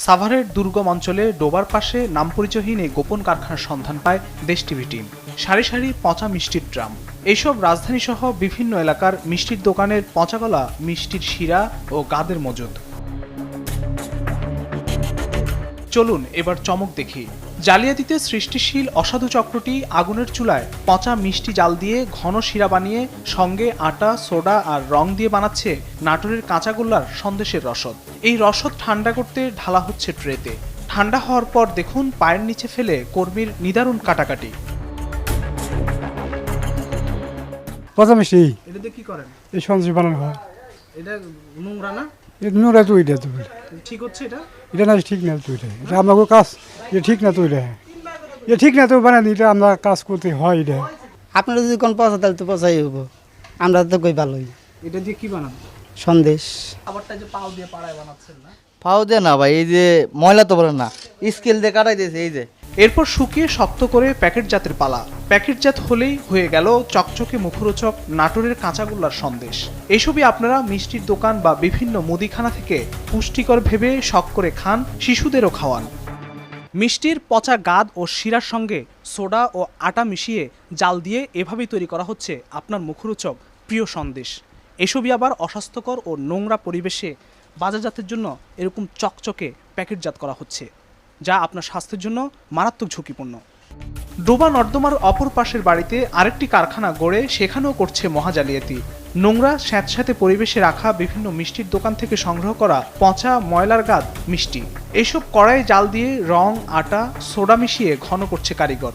সাভারের দুর্গম অঞ্চলে ডোবার পাশে নাম পরিচয়হীন এই গোপন কারখানার সন্ধান পায় দেশ টিভি টিম। সারি সারি পচা মিষ্টির ড্রাম। এইসব রাজধানী সহ বিভিন্ন এলাকার মিষ্টির দোকানের পচাগলা মিষ্টির শিরা ও গাদের মজুদ। চলুন এবার চমক দেখি। জালিয়াতিতে সৃষ্টিশীল অসাধু চক্রটি আগুনের চুলায় পচা মিষ্টি জাল দিয়ে ঘন শিরা বানিয়ে সঙ্গে আটা, সোডা আর রং দিয়ে বানাচ্ছে নাটোরের কাঁচাগোল্লার সন্দেশের রসদ। এই রসদ ঠান্ডা করতে ঢালা হচ্ছে ট্রেতে। ঠান্ডা হওয়ার পর দেখুন পায়ের নিচে ফেলে কর্মীর নিদারুণ কাটাকাটি। পচা মিষ্টি এটা দিয়ে কি করেন? এই সন্দেশ বানানো হয়। এটা নোংরা না? নোংরা তো এটা তো ঠিক হচ্ছে এটা? এটা না ঠিক না তো এটা আমাকে কাজ এটা ঠিক না তো এটা ঠিক না তো বানানি এটা আমরা কাজ করতে হয় এটা। আপনারা যদি কোন পচা তাহলে তো পচাই হবো, আমরা তো কই ভালোই। এটা দিয়ে কি বানান? সন্দেশ। খাবারটা যে পাও দিয়ে পাড়ায় বানাচ্ছেন না? পাও দিয়ে না ভাই, এই যে ময়লা তো বলে না, স্কেল দিয়ে কাটাই দিয়েছে এই যে। এরপর শুকিয়ে শক্ত করে প্যাকেটজাতের পালা। প্যাকেটজাত হলেই হয়ে গেল চকচকে মুখরোচক নাটোরের কাঁচাগোল্লার সন্দেশ। এসবই আপনারা মিষ্টির দোকান বা বিভিন্ন মুদিখানা থেকে পুষ্টিকর ভেবে শখ করে খান, শিশুদেরও খাওয়ান। মিষ্টির পচা গাদ ও শিরার সঙ্গে সোডা ও আটা মিশিয়ে জাল দিয়ে এভাবেই তৈরি করা হচ্ছে আপনার মুখরোচক প্রিয় সন্দেশ। এসবই আবার অস্বাস্থ্যকর ও নোংরা পরিবেশে বাজারজাতের জন্য এরকম চকচকে প্যাকেটজাত করা হচ্ছে, যা আপনার স্বাস্থ্যের জন্য মারাত্মক ঝুঁকিপূর্ণ। ডোবা নর্দমার অপর পাশের বাড়িতে আরেকটি কারখানা গড়ে সেখানেও করছে মহাজালিয়াতি। নোংরা স্যাঁতস্যাঁতে পরিবেশে রাখা বিভিন্ন মিষ্টির দোকান থেকে সংগ্রহ করা পচা ময়লার গাদ মিষ্টি, এসব কড়াই জাল দিয়ে রং, আটা, সোডা মিশিয়ে ঘন করছে কারিগর।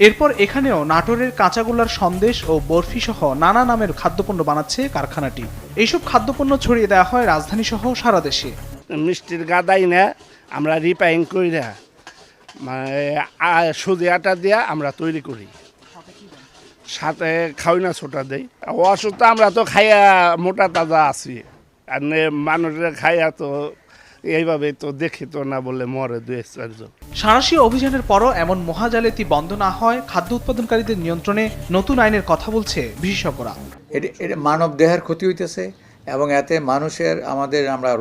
এরপর এখানেও নাটোরের কাঁচাগোল্লার সন্দেশ ও বরফি সহ নানা নামের খাদ্যপণ্য বানাচ্ছে কারখানাটি। এইসব খাদ্যপণ্য ছড়িয়ে দেওয়া হয় রাজধানী সহ সারা দেশে। মিষ্টির গাদাই না আমরা রিপাইং করি না, মানে সুজি আটা দিয়া আমরা তৈরি করি, সাথে খাওয়াই না ছোটা দেই। অসুস্থ আমরা তো খাইয়া মোটা তাজা আছি, আর মানুষরা খাইয়া তো এইভাবে তো দেখি তো না বলে মরে 2-4 জন। সাঁড়াশি অভিযানের পরও এমন মহাজালিয়াতি বন্ধ না হয় খাদ্য উৎপাদনকারীদের নিয়ন্ত্রণে নতুন আইনের কথা বলছে বিশেষজ্ঞরা। এটা মানব দেহের ক্ষতি হইতেছে এবং এতে মানুষের আমরা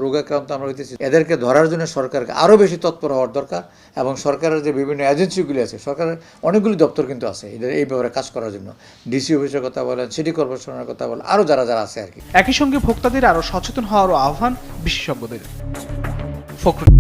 রোগাক্রান্ত আমরা হইতেছি। এদেরকে ধরার জন্য সরকারকে আরও বেশি তৎপর হওয়ার দরকার এবং সরকারের যে বিভিন্ন এজেন্সিগুলি আছে, সরকারের অনেকগুলি দপ্তর কিন্তু আছে এই ব্যাপারে কাজ করার জন্য। ডিসি অফিসের কথা বলেন, সিটি কর্পোরেশনের কথা বলেন, আরও যারা আছে আর কি। একই সঙ্গে ভোক্তাদের আরও সচেতন হওয়ারও আহ্বান বিশেষজ্ঞদের। ফখরুল।